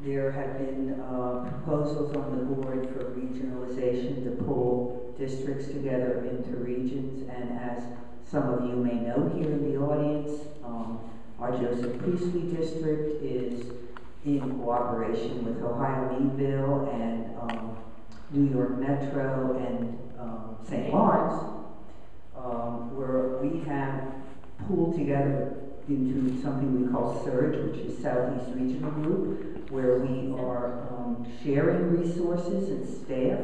there have been proposals on the board for regionalization to pull districts together into regions, and as some of you may know here in the audience, our Joseph Priestley district is in cooperation with Ohio Meadville and New York Metro and St. Lawrence, where we have pulled together into something we call SURGE, which is Southeast Regional Group, where we are sharing resources and staff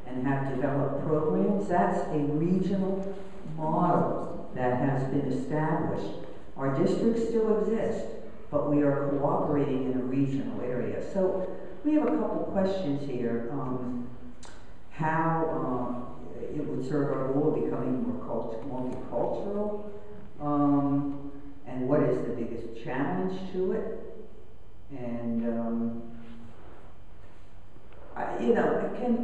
and have developed programs. That's a regional model that has been established. Our districts still exist, but we are cooperating in a regional area. So we have a couple questions here. How it would serve our goal of becoming more multicultural, and what is the biggest challenge to it? And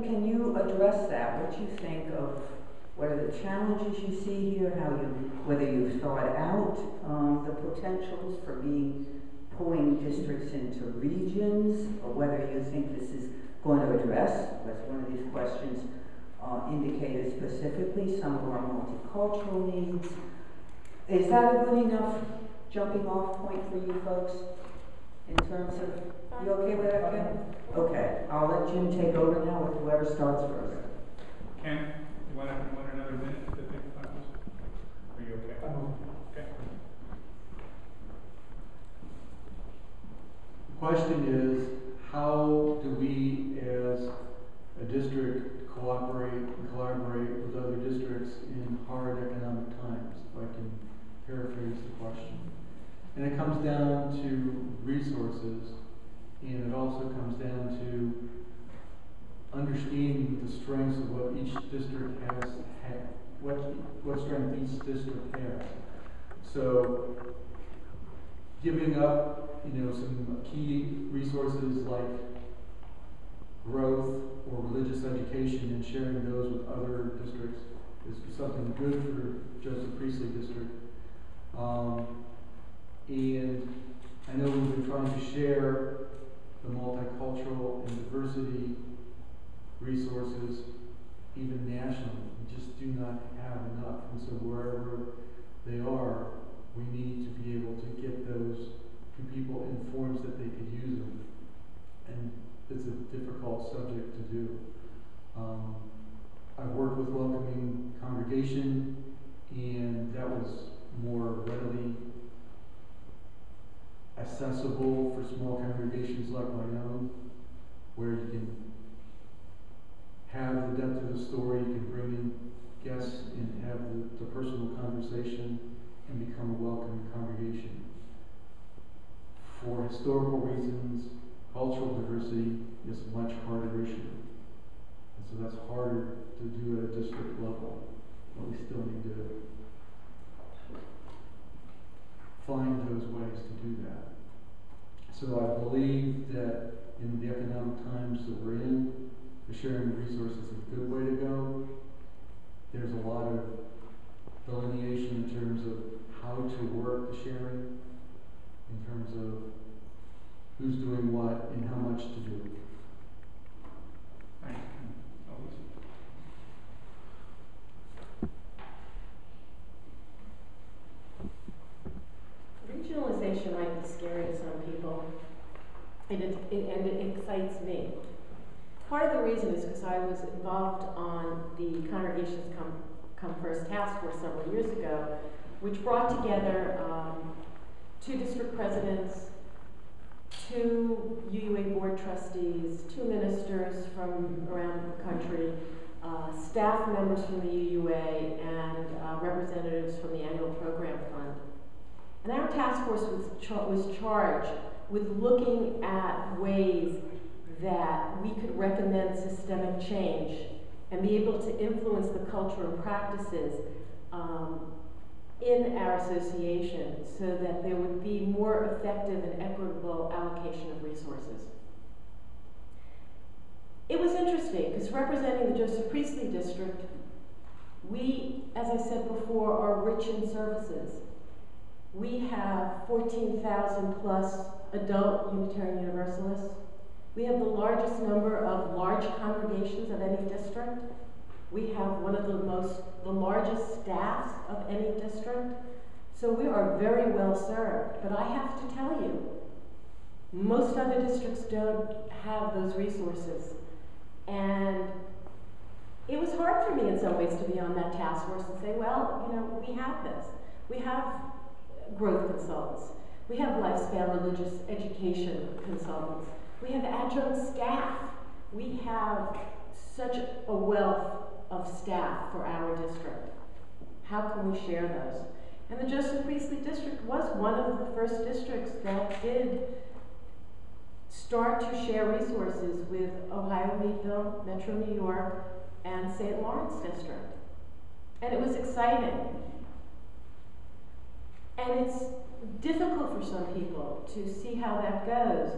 can you address that? What you think of? What are the challenges you see here? Whether you've thought out the potentials for pulling districts into regions, or whether you think this is going to address, as one of these questions indicated specifically, some of our multicultural needs. Is that a good enough jumping off point for you folks in terms of, you okay with that, Ken? Okay, I'll let Jim take over now with whoever starts first. Ken, you want another minute to think about this? Are you okay? Okay. The question is, how do we as a district cooperate and collaborate with other districts in hard economic times, if I can paraphrase the question. And it comes down to resources, and it also comes down to understanding the strengths of what each district has, what strength each district has. So giving up, some key resources like growth or religious education and sharing those with other districts is something good for Joseph Priestley District. And I know we've been trying to share the multicultural and diversity resources even nationally. We just do not have enough. And so wherever they are, we need to be able to get those to people in forms that they could use them. And it's a difficult subject to do. I've worked with welcoming congregation, and that was more readily accessible for small congregations like my own, where you can have the depth of the story, you can bring in guests and have the personal conversation and become a welcoming congregation. For historical reasons, cultural diversity is a much harder issue. And so that's harder to do at a district level, but we still need to find those ways to do that. So I believe that in the economic times that we're in, the sharing of resources is a good way to go. There's a lot of delineation in terms of how to work the sharing, in terms of who's doing what and how much to do. Thank you. Regionalization might be scary to some people, and it excites me. Part of the reason is because I was involved on the Congregations Come First Task Force several years ago, which brought together 2 district presidents, 2 UUA board trustees, 2 ministers from around the country, staff members from the UUA, and representatives from the annual program fund. And our task force was charged with looking at ways that we could recommend systemic change and be able to influence the culture and practices in our association so that there would be more effective and equitable allocation of resources. It was interesting because representing the Joseph Priestley District, we, as I said before, are rich in services. We have 14,000 plus adult Unitarian Universalists. We have the largest number of large congregations of any district. We have one of the largest staffs of any district. So we are very well served. But I have to tell you, most other districts don't have those resources. And it was hard for me in some ways to be on that task force and say, well, you know, we have this. We have growth consultants. We have lifespan religious education consultants. We have adjunct staff. We have such a wealth of staff for our district. How can we share those? And the Joseph Priestley District was one of the first districts that did start to share resources with Ohio Meadville, Metro New York, and St. Lawrence District. And it was exciting. And it's difficult for some people to see how that goes,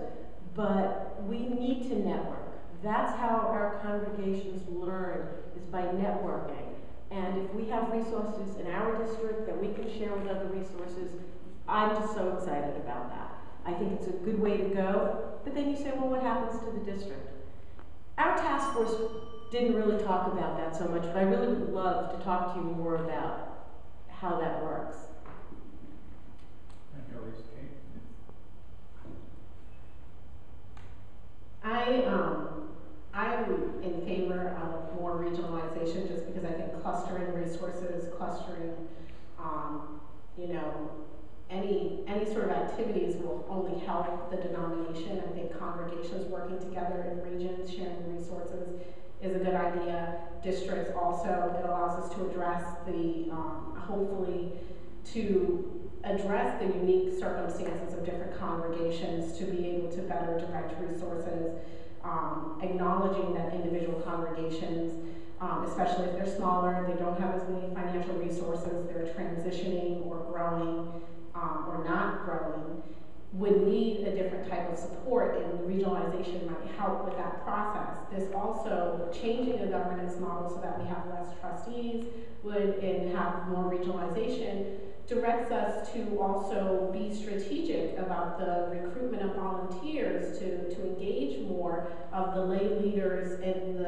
but we need to network. That's how our congregations learn, is by networking. And if we have resources in our district that we can share with other resources, I'm just so excited about that. I think it's a good way to go. But then you say, well, what happens to the district? Our task force didn't really talk about that so much, but I really would love to talk to you more about how that works. Thank you, Elise. Kate? I'm in favor of more regionalization just because I think clustering resources, clustering, you know, any sort of activities will only help the denomination. I think congregations working together in regions, sharing resources is a good idea. Districts also, it allows us to address the, hopefully to address the unique circumstances of different congregations to be able to better direct resources, acknowledging that individual congregations, especially if they're smaller, they don't have as many financial resources, they're transitioning or growing or not growing, would need a different type of support, and regionalization might help with that process. This also, changing the governance model so that we have less trustees and have more regionalization, directs us to also be strategic about the recruitment of volunteers to engage more of the lay leaders and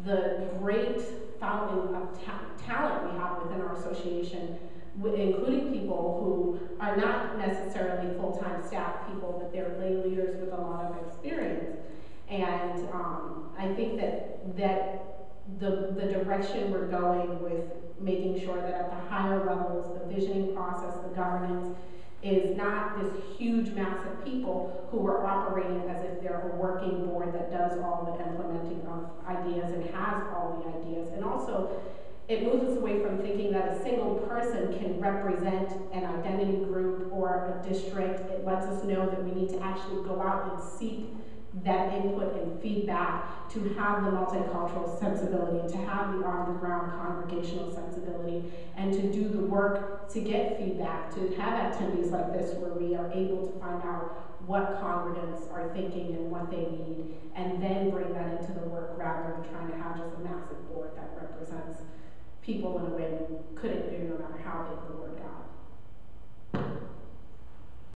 the great fountain of talent we have within our association, including people who are not necessarily full-time staff people, but they're lay leaders with a lot of experience. And I think that the direction we're going with making sure that at the higher levels, the visioning process, the governance, is not this huge mass of people who are operating as if they're a working board that does all the implementing of ideas and has all the ideas. And also, it moves us away from thinking that a single person can represent an identity group or a district. It lets us know that we need to actually go out and seek that input and feedback, to have the multicultural sensibility, to have the on-the-ground congregational sensibility, and to do the work to get feedback, to have activities like this where we are able to find out what congregants are thinking and what they need, and then bring that into the work rather than trying to have just a massive board that represents people in a way we couldn't do no matter how big the board got.